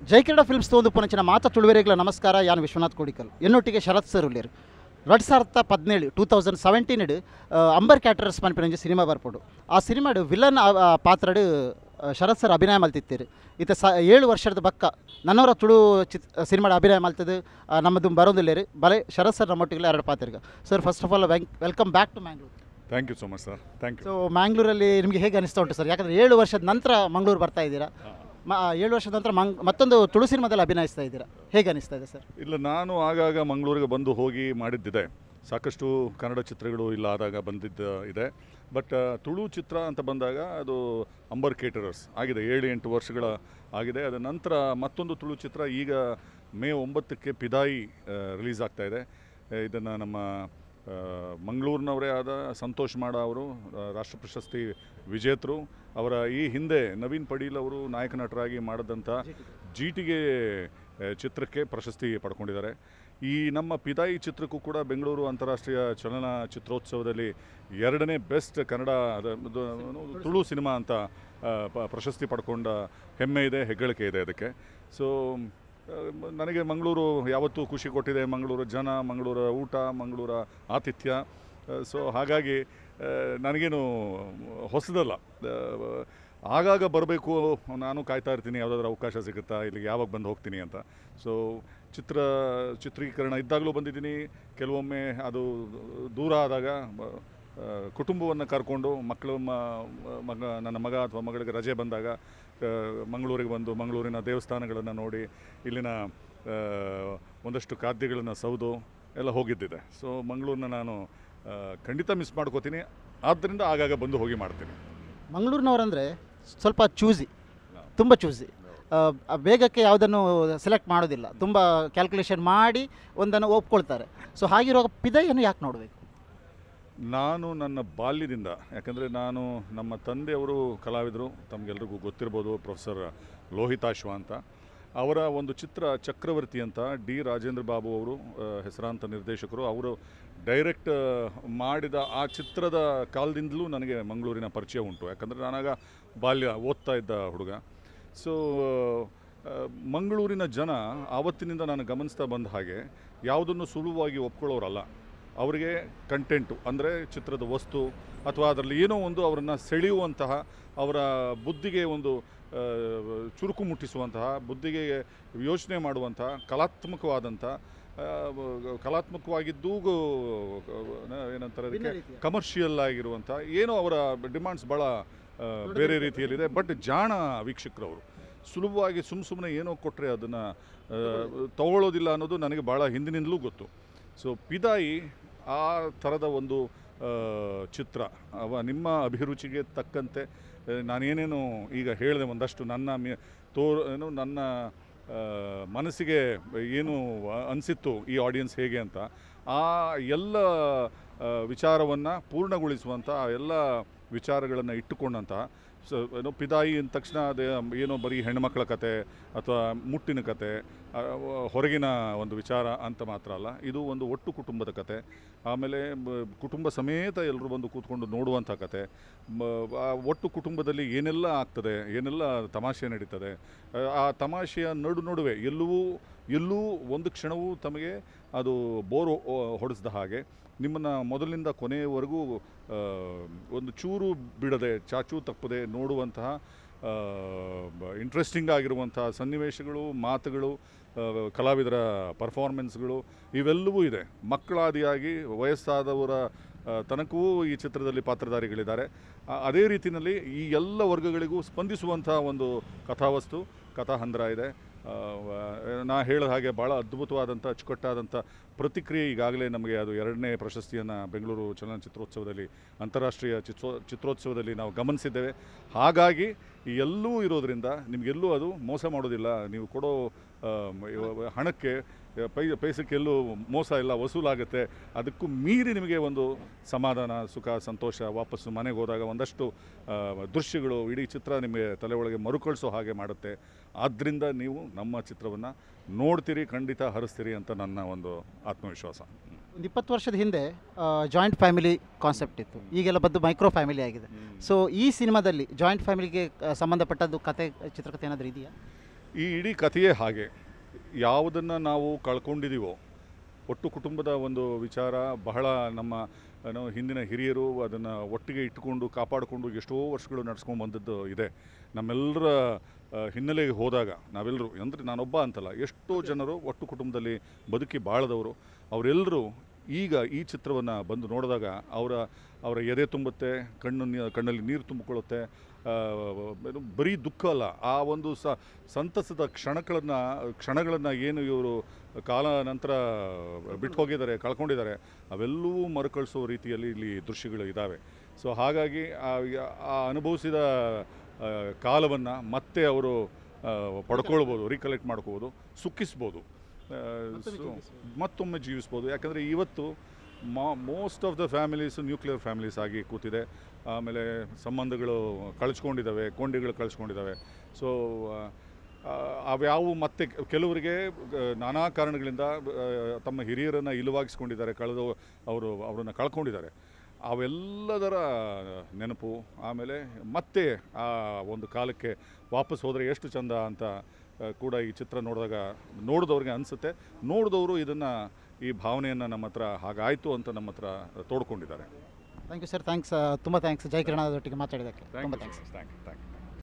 ಜೈಕಿರಣ films ತೋಂದು ಪೊನಚಿನ ಮಾತ ತುಳುವೆರೆಗ್ಲ ನಮಸ್ಕಾರ ಯಾನ್ ವಿಶ್ವನಾಥ್ ಕೋಡಿಕಲ್ ಎನ್ನೊಟ್ಟಿಗೆ ಶರತ್ ಸರ್ ಉಳ್ಳೇರು 2017 2017 ಅಂಬರ್ ಕ್ಯಾಟರರ್ಸ್ ಪನ್ಪಿನ ಸಿನಿಮಾ ಬರ್ಪಡು ಆ ಸಿನಿಮಾಡು ವಿಲನ್ ಪಾತ್ರಡು ಶರತ್ ಸರ್ ಅಭಿನಯ ಮಲ್ತಿತ್ತೇರು ಇತ 7 ವರ್ಷದ ಬಕ್ಕ ನನ್ನವರ ತುಳು ಸಿನಿಮಾಡ ಅಭಿನಯ ಮಲ್ತದು ನಮ್ಮದು ಬರೋದಿಲ್ಲೇರು ಬಲೆ ಶರತ್ ಸರ್ ನಮ್ಮೊಟ್ಟಿಗೆ 2 ಪಾತ್ರಗ sir first of all welcome back to Mangalore. Thank you so much sir. Thank you. So ಮ್ಯಾಂಗ್ಳೂರಲ್ಲಿ ನಿಮಗೆ ಹೇಗೆ ಅನಿಸ್ತಾ ಉಂಟು ಸರ್? ಯಾಕಂದರೆ 7 ವರ್ಷದ ನಂತರ ಮಂಗಳೂರು ಬರ್ತಾ ಇದ್ದೀರಾ, 7 ವರ್ಷದ ನಂತರ ಮತ್ತೊಂದು ತುಳು ಸಿನಿಮಾದಲ್ಲಿ ಅಭಿನಯಿಸ್ತಾ ಇದ್ದೀರಾ, ಹೇಗೆ ಅನಿಸ್ತಾ ಇದೆ ಸರ್? ಇಲ್ಲ, ನಾನು ಆಗಾಗ ಮಂಗಳೂರಿಗೆ ಬಂದು ಹೋಗಿ ಮಾಡಿದ್ದಿದೆ. ಸಾಕಷ್ಟು ಕನ್ನಡ ಚಿತ್ರಗಳು ಇಲ್ಲ ಆದಾಗ ಬಂದಿದ್ದ ಇದೆ. ಬಟ್ ತುಳು ಚಿತ್ರ ಅಂತ ಬಂದಾಗ ಅದು ಅಂಬರ್ ಕೇಟರರ್ಸ್ ಆಗಿದೆ, 7-8 ವರ್ಷಗಳ ಆಗಿದೆ. ಅದರ ನಂತರ ಮತ್ತೊಂದು ತುಳು ಚಿತ್ರ ಈಗ ಮೇ 9ಕ್ಕೆ ಪಿದಾಯಿ ರಿಲೀಸ್ ಆಗ್ತಾಯಿದೆ. ಇದನ್ನು ನಮ್ಮ ಮಂಗಳೂರಿನವರೇ ಆದ ಸಂತೋಷ್ ಮಾಡ ಅವರು ರಾಷ್ಟ್ರ ಪ್ರಶಸ್ತಿ ವಿಜೇತರು. ಅವರ ಈ ಹಿಂದೆ ನವೀನ್ ಪಡೀಲ್ ಅವರು ನಾಯಕ ನಟರಾಗಿ ಮಾಡಿದಂಥ ಜೀಟಿಗೆ ಚಿತ್ರಕ್ಕೆ ಪ್ರಶಸ್ತಿ ಪಡ್ಕೊಂಡಿದ್ದಾರೆ. ಈ ನಮ್ಮ ಪಿದಾಯಿ ಚಿತ್ರಕ್ಕೂ ಕೂಡ ಬೆಂಗಳೂರು ಅಂತಾರಾಷ್ಟ್ರೀಯ ಚಲನಚಿತ್ರೋತ್ಸವದಲ್ಲಿ 2ನೇ ಬೆಸ್ಟ್ ಕನ್ನಡ ತುಳು ಸಿನಿಮಾ ಅಂತ ಪ್ರಶಸ್ತಿ ಪಡ್ಕೊಂಡ ಹೆಮ್ಮೆ ಇದೆ, ಹೆಗ್ಗಳಿಕೆ ಇದೆ ಅದಕ್ಕೆ. ಸೊ ನನಗೆ ಮಂಗಳೂರು ಯಾವತ್ತೂ ಖುಷಿ ಕೊಟ್ಟಿದೆ. ಮಂಗಳೂರು ಜನ, ಮಂಗಳೂರ ಊಟ, ಮಂಗಳೂರ ಆತಿಥ್ಯ. ಸೊ ಹಾಗಾಗಿ ನನಗೇನು ಹೊಸದಲ್ಲ, ಆಗಾಗ ಬರಬೇಕು, ನಾನು ಕಾಯ್ತಾ ಇರ್ತೀನಿ ಯಾವುದಾದ್ರೂ ಅವಕಾಶ ಸಿಗುತ್ತಾ, ಇಲ್ಲಿಗೆ ಯಾವಾಗ ಬಂದು ಹೋಗ್ತೀನಿ ಅಂತ. ಸೊ ಚಿತ್ರೀಕರಣ ಇದ್ದಾಗಲೂ ಬಂದಿದ್ದೀನಿ, ಕೆಲವೊಮ್ಮೆ ಅದು ದೂರ ಆದಾಗ ಕುಟುಂಬವನ್ನು ಕರ್ಕೊಂಡು ನನ್ನ ಮಗ ಅಥವಾ ಮಗಳಿಗೆ ರಜೆ ಬಂದಾಗ ಮಂಗಳೂರಿಗೆ ಬಂದು ಮಂಗಳೂರಿನ ದೇವಸ್ಥಾನಗಳನ್ನು ನೋಡಿ, ಇಲ್ಲಿನ ಒಂದಷ್ಟು ಖಾದ್ಯಗಳನ್ನು ಸೌದು ಎಲ್ಲ ಹೋಗಿದ್ದಿದೆ. ಸೊ ಮಂಗಳೂರನ್ನ ನಾನು ಖಂಡಿತ ಮಿಸ್ ಮಾಡ್ಕೋತೀನಿ, ಆದ್ದರಿಂದ ಆಗಾಗ ಬಂದು ಹೋಗಿ ಮಾಡ್ತೀನಿ. ಮಂಗಳೂರಿನವರಂದರೆ ಸ್ವಲ್ಪ ಚೂಸಿ, ತುಂಬ ಚೂಸಿ, ಬೇಗಕ್ಕೆ ಯಾವುದನ್ನು ಸೆಲೆಕ್ಟ್ ಮಾಡೋದಿಲ್ಲ, ತುಂಬ ಕ್ಯಾಲ್ಕುಲೇಷನ್ ಮಾಡಿ ಒಂದನ್ನು ಒಪ್ಕೊಳ್ತಾರೆ. ಸೊ ಹಾಗಿರುವಾಗ ಪಿದಾಯಿಯನ್ನು ಯಾಕೆ ನೋಡಬೇಕು? ನಾನು ನನ್ನ ಬಾಲ್ಯದಿಂದ, ಯಾಕಂದರೆ ನಾನು ನಮ್ಮ ತಂದೆಯವರು ಕಲಾವಿದರು, ತಮಗೆಲ್ರಿಗೂ ಗೊತ್ತಿರ್ಬೋದು, ಪ್ರೊಫೆಸರ್ ಲೋಹಿತಾಶ್ವ ಅಂತ. ಅವರ ಒಂದು ಚಿತ್ರ ಚಕ್ರವರ್ತಿ ಅಂತ ಡಿ ರಾಜೇಂದ್ರ ಬಾಬು ಅವರು ಹೆಸರಾಂತ ನಿರ್ದೇಶಕರು, ಅವರು ಡೈರೆಕ್ಟ್ ಮಾಡಿದ ಆ ಚಿತ್ರದ ಕಾಲದಿಂದಲೂ ನನಗೆ ಮಂಗಳೂರಿನ ಪರಿಚಯ ಉಂಟು. ಯಾಕಂದರೆ ನಾನಾಗ ಬಾಲ್ಯ ಓದ್ತಾ ಇದ್ದ ಹುಡುಗ. ಸೊ ಮಂಗಳೂರಿನ ಜನ ಆವತ್ತಿನಿಂದ ನಾನು ಗಮನಿಸ್ತಾ ಬಂದ ಹಾಗೆ ಯಾವುದನ್ನು ಸುಲಭವಾಗಿ ಒಪ್ಕೊಳ್ಳೋರಲ್ಲ. ಅವರಿಗೆ ಕಂಟೆಂಟು ಅಂದರೆ ಚಿತ್ರದ ವಸ್ತು ಅಥವಾ ಅದರಲ್ಲಿ ಏನೋ ಒಂದು ಅವರನ್ನು ಸೆಳೆಯುವಂತಹ, ಅವರ ಬುದ್ಧಿಗೆ ಒಂದು ಚುರುಕು ಮುಟ್ಟಿಸುವಂತಹ, ಬುದ್ಧಿಗೆ ಯೋಚನೆ ಮಾಡುವಂತಹ, ಕಲಾತ್ಮಕವಾಗಿದ್ದೂ ಏನಂತಾರೆ ಅದಕ್ಕೆ ಕಮರ್ಷಿಯಲ್ ಆಗಿರುವಂಥ ಏನೋ ಅವರ ಡಿಮಾಂಡ್ಸ್ ಭಾಳ ಬೇರೆ ರೀತಿಯಲ್ಲಿದೆ. ಬಟ್ ಜಾಣ ವೀಕ್ಷಕರವರು ಸುಲಭವಾಗಿ ಸುಮ್ಮನೆ ಏನೋ ಕೊಟ್ಟರೆ ಅದನ್ನು ತಗೊಳ್ಳೋದಿಲ್ಲ ಅನ್ನೋದು ನನಗೆ ಭಾಳ ಹಿಂದಿನಿಂದಲೂ ಗೊತ್ತು. ಸೊ ಪಿದಾಯಿ ಆ ಥರದ ಒಂದು ಚಿತ್ರ. ನಿಮ್ಮ ಅಭಿರುಚಿಗೆ ತಕ್ಕಂತೆ ನಾನೇನೇನು ಈಗ ಹೇಳಿದೆ, ಒಂದಷ್ಟು ನನ್ನ ಮನಸ್ಸಿಗೆ ಏನು ಅನಿಸಿತ್ತು ಈ ಆಡಿಯನ್ಸ್ ಹೇಗೆ ಅಂತ, ಆ ಎಲ್ಲ ವಿಚಾರವನ್ನು ಪೂರ್ಣಗೊಳಿಸುವಂಥ, ಎಲ್ಲ ವಿಚಾರಗಳನ್ನು ಇಟ್ಟುಕೊಂಡಂತಹ ಪಿದಾಯಿ ಅಂದ ತಕ್ಷಣ ಅದೇ ಏನೋ ಬರೀ ಹೆಣ್ಣುಮಕ್ಕಳ ಕತೆ ಅಥವಾ ಮುಟ್ಟಿನ ಕತೆ, ಹೊರಗಿನ ಒಂದು ವಿಚಾರ ಅಂತ ಮಾತ್ರ ಅಲ್ಲ, ಇದು ಒಂದು ಒಟ್ಟು ಕುಟುಂಬದ ಕತೆ. ಆಮೇಲೆ ಕುಟುಂಬ ಸಮೇತ ಎಲ್ಲರೂ ಬಂದು ಕೂತ್ಕೊಂಡು ನೋಡುವಂಥ ಕತೆ. ಒಟ್ಟು ಕುಟುಂಬದಲ್ಲಿ ಏನೆಲ್ಲ ಆಗ್ತದೆ, ಏನೆಲ್ಲ ತಮಾಷೆ ನಡೀತದೆ, ಆ ತಮಾಷೆಯ ನಡುವೆ ಎಲ್ಲೂ ಒಂದು ಕ್ಷಣವೂ ತಮಗೆ ಅದು ಬೋರು ಹೊಡೆಸ್ದ ಹಾಗೆ ನಿಮ್ಮನ್ನು ಮೊದಲಿನಿಂದ ಕೊನೆಯವರೆಗೂ ಒಂದು ಚೂರು ಬಿಡದೆ, ಚಾಚೂ ತಪ್ಪದೆ ನೋಡುವಂತಹ ಇಂಟ್ರೆಸ್ಟಿಂಗ್ ಆಗಿರುವಂತಹ ಸನ್ನಿವೇಶಗಳು, ಮಾತುಗಳು, ಕಲಾವಿದರ ಪರ್ಫಾರ್ಮೆನ್ಸ್ಗಳು ಇವೆಲ್ಲವೂ ಇದೆ. ಮಕ್ಕಳಾದಿಯಾಗಿ ವಯಸ್ಸಾದವರ ತನಕವೂ ಈ ಚಿತ್ರದಲ್ಲಿ ಪಾತ್ರಧಾರಿಗಳಿದ್ದಾರೆ. ಅದೇ ರೀತಿಯಲ್ಲಿ ಈ ಎಲ್ಲ ವರ್ಗಗಳಿಗೂ ಸ್ಪಂದಿಸುವಂಥ ಒಂದು ಕಥಾವಸ್ತು, ಕಥಾಹಂದ್ರ ಇದೆ. ನಾ ಹೇಳಿದ ಹಾಗೆ ಭಾಳ ಅದ್ಭುತವಾದಂಥ ಅಚ್ಚುಕಟ್ಟಾದಂಥ ಪ್ರತಿಕ್ರಿಯೆ ಈಗಾಗಲೇ ನಮಗೆ ಅದು 2ನೇ ಪ್ರಶಸ್ತಿಯನ್ನು ಬೆಂಗಳೂರು ಚಲನಚಿತ್ರೋತ್ಸವದಲ್ಲಿ, ಅಂತಾರಾಷ್ಟ್ರೀಯ ಚಿತ್ರೋತ್ಸವದಲ್ಲಿ ನಾವು ಗಮನಿಸಿದ್ದೇವೆ. ಹಾಗಾಗಿ ಎಲ್ಲವೂ ಇರೋದರಿಂದ ನಿಮಗೆಲ್ಲೂ ಅದು ಮೋಸ ಮಾಡೋದಿಲ್ಲ. ನೀವು ಕೊಡೋ ಹಣಕ್ಕೆ ಪೈಸಕ್ಕೆಲ್ಲೂ ಮೋಸ ಇಲ್ಲ, ವಸೂಲಾಗುತ್ತೆ. ಅದಕ್ಕೂ ಮೀರಿ ನಿಮಗೆ ಒಂದು ಸಮಾಧಾನ, ಸುಖ, ಸಂತೋಷ, ವಾಪಸ್ಸು ಮನೆಗೆ ಹೋದಾಗ ಒಂದಷ್ಟು ದೃಶ್ಯಗಳು ಇಡೀ ಚಿತ್ರ ನಿಮಗೆ ತಲೆ ಒಳಗೆ ಮರುಕಳಿಸೋ ಹಾಗೆ ಮಾಡುತ್ತೆ. ಆದ್ದರಿಂದ ನೀವು ನಮ್ಮ ಚಿತ್ರವನ್ನು ನೋಡ್ತೀರಿ, ಖಂಡಿತ ಹರಿಸ್ತೀರಿ ಅಂತ ನನ್ನ ಒಂದು ಆತ್ಮವಿಶ್ವಾಸ. ಒಂದು 20 ವರ್ಷದ ಹಿಂದೆ ಜಾಯಿಂಟ್ ಫ್ಯಾಮಿಲಿ ಕಾನ್ಸೆಪ್ಟ್ ಇತ್ತು, ಈಗೆಲ್ಲ ಬಂದು ಮೈಕ್ರೋ ಫ್ಯಾಮಿಲಿ ಆಗಿದೆ. ಸೊ ಈ ಸಿನಿಮಾದಲ್ಲಿ ಜಾಯಿಂಟ್ ಫ್ಯಾಮಿಲಿಗೆ ಸಂಬಂಧಪಟ್ಟದ್ದು ಕತೆ, ಚಿತ್ರಕಥೆ ಏನಾದರೂ ಇದೆಯಾ? ಈ ಇಡೀ ಕಥೆಯೇ ಹಾಗೆ. ಯಾವುದನ್ನು ನಾವು ಕಳ್ಕೊಂಡಿದ್ದೀವೋ, ಒಟ್ಟು ಕುಟುಂಬದ ಒಂದು ವಿಚಾರ ಬಹಳ ನಮ್ಮ ಹಿಂದಿನ ಹಿರಿಯರು ಅದನ್ನು ಒಟ್ಟಿಗೆ ಇಟ್ಟುಕೊಂಡು ಕಾಪಾಡಿಕೊಂಡು ಎಷ್ಟೋ ವರ್ಷಗಳು ನಡ್ಸ್ಕೊಂಡು ಬಂದದ್ದು ಇದೆ. ನಮ್ಮೆಲ್ಲರ ಹಿನ್ನೆಲೆಗೆ ಹೋದಾಗ ನಾವೆಲ್ಲರೂ, ಅಂದರೆ ನಾನೊಬ್ಬ ಅಂತಲ್ಲ, ಎಷ್ಟೋ ಜನರು ಒಟ್ಟು ಕುಟುಂಬದಲ್ಲಿ ಬದುಕಿ ಬಾಳದವರು, ಅವರೆಲ್ಲರೂ ಈಗ ಈ ಚಿತ್ರವನ್ನು ಬಂದು ನೋಡಿದಾಗ ಅವರ ಎದೆ ತುಂಬುತ್ತೆ, ಕಣ್ಣಲ್ಲಿ ನೀರು ತುಂಬಿಕೊಳ್ಳುತ್ತೆ. ಬರೀ ದುಃಖ ಅಲ್ಲ, ಆ ಒಂದು ಸಂತಸದ ಕ್ಷಣಗಳನ್ನು ಏನು ಇವರು ಕಾಲ ನಂತರ ಬಿಟ್ಟು ಹೋಗಿದ್ದಾರೆ, ಕಳ್ಕೊಂಡಿದ್ದಾರೆ, ಅವೆಲ್ಲವೂ ಮರುಕಳಿಸೋ ರೀತಿಯಲ್ಲಿ ಇಲ್ಲಿ ದೃಶ್ಯಗಳು ಇದ್ದಾವೆ. ಸೊ ಹಾಗಾಗಿ ಆ ಅನುಭವಿಸಿದ ಕಾಲವನ್ನು ಮತ್ತೆ ಅವರು ಪಡ್ಕೊಳ್ಬೋದು, ರೀಕಲೆಕ್ಟ್ ಮಾಡ್ಕೋಬೋದು, ಸುಖಿಸ್ಬೋದು, ಮತ್ತೊಮ್ಮೆ ಜೀವಿಸ್ಬೋದು. ಯಾಕಂದರೆ ಇವತ್ತು most of the families nuclear families ಆಗಿ ಕೂತಿದೆ. ಆಮೇಲೆ ಸಂಬಂಧಗಳು ಕಳ್ಸ್ಕೊಂಡಿದ್ದಾವೆ, ಕೊಂಡಿಗಳು ಕಳ್ಸ್ಕೊಂಡಿದ್ದಾವೆ. ಸೊ ಅವ್ಯಾವು ಮತ್ತೆ ಕೆಲವರಿಗೆ ನಾನಾ ಕಾರಣಗಳಿಂದ ತಮ್ಮ ಹಿರಿಯರನ್ನು ಇಲ್ಲವಾಗಿಸ್ಕೊಂಡಿದ್ದಾರೆ, ಅವರನ್ನು ಕಳ್ಕೊಂಡಿದ್ದಾರೆ. ಅವೆಲ್ಲದರ ನೆನಪು. ಆಮೇಲೆ ಮತ್ತೆ ಆ ಒಂದು ಕಾಲಕ್ಕೆ ವಾಪಸ್ ಹೋದರೆ ಎಷ್ಟು ಚಂದ ಅಂತ ಕೂಡ ಈ ಚಿತ್ರ ನೋಡಿದವ್ರಿಗೆ ಅನಿಸುತ್ತೆ. ನೋಡಿದವರು ಈ ಭಾವನೆಯನ್ನು ನಮ್ಮ ಹತ್ರ ಹಾಗಾಯಿತು ಅಂತ ನಮ್ಮ ಹತ್ರ ತೋಡ್ಕೊಂಡಿದ್ದಾರೆ. ಥ್ಯಾಂಕ್ ಯು ಸರ್, ಥ್ಯಾಂಕ್ಸ್, ತುಂಬ ಥ್ಯಾಂಕ್ಸ್ ಜೈ ಕಿರಣದೊಟ್ಟಿಗೆ ಮಾತಾಡಿದ್ದಕ್ಕೆ. ತುಂಬ ಥ್ಯಾಂಕ್ಸ್. Thank you.